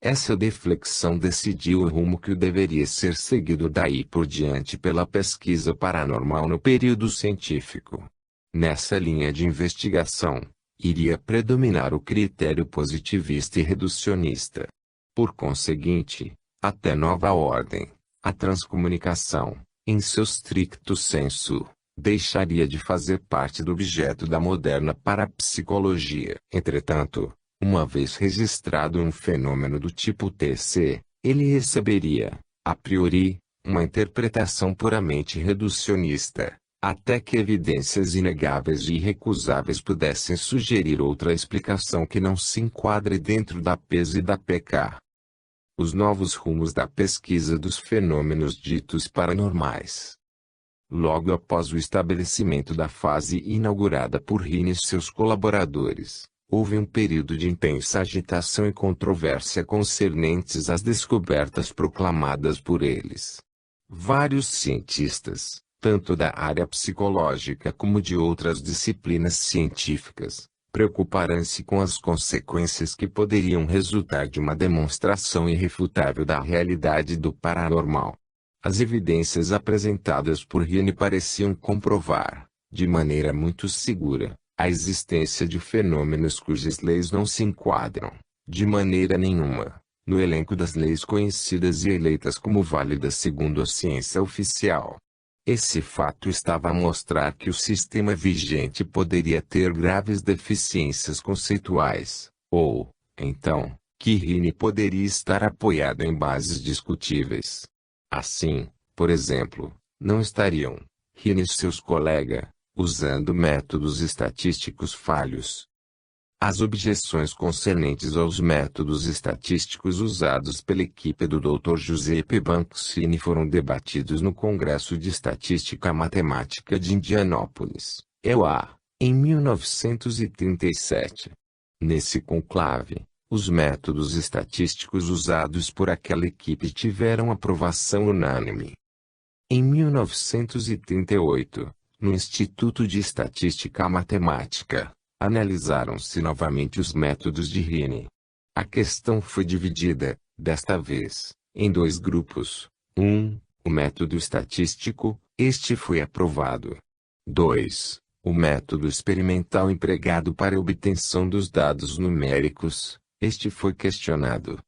Essa deflexão decidiu o rumo que deveria ser seguido daí por diante pela pesquisa paranormal no período científico. Nessa linha de investigação, iria predominar o critério positivista e reducionista. Por conseguinte, até nova ordem, a transcomunicação, em seu stricto sensu, deixaria de fazer parte do objeto da moderna parapsicologia. Entretanto, uma vez registrado um fenômeno do tipo TC, ele receberia, a priori, uma interpretação puramente reducionista, até que evidências inegáveis e irrecusáveis pudessem sugerir outra explicação que não se enquadre dentro da PES e da PK. Os novos rumos da pesquisa dos fenômenos ditos paranormais. Logo após o estabelecimento da fase inaugurada por Rini e seus colaboradores, houve um período de intensa agitação e controvérsia concernentes às descobertas proclamadas por eles. Vários cientistas, tanto da área psicológica como de outras disciplinas científicas, preocuparam-se com as consequências que poderiam resultar de uma demonstração irrefutável da realidade do paranormal. As evidências apresentadas por Rini pareciam comprovar, de maneira muito segura, a existência de fenômenos cujas leis não se enquadram, de maneira nenhuma, no elenco das leis conhecidas e eleitas como válidas segundo a ciência oficial. Esse fato estava a mostrar que o sistema vigente poderia ter graves deficiências conceituais, ou, então, que Rini poderia estar apoiado em bases discutíveis. Assim, por exemplo, não estariam, Rini e seus colegas, usando métodos estatísticos falhos. As objeções concernentes aos métodos estatísticos usados pela equipe do Dr. Giuseppe Banksini foram debatidos no Congresso de Estatística Matemática de Indianópolis, EUA, em 1937. Nesse conclave, os métodos estatísticos usados por aquela equipe tiveram aprovação unânime. Em 1938, No Instituto de Estatística Matemática, analisaram-se novamente os métodos de Rini. A questão foi dividida, desta vez, em dois grupos. 1. O método estatístico, este foi aprovado. 2. O método experimental empregado para a obtenção dos dados numéricos, este foi questionado.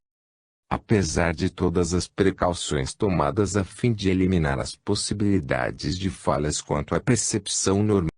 Apesar de todas as precauções tomadas a fim de eliminar as possibilidades de falhas quanto à percepção normal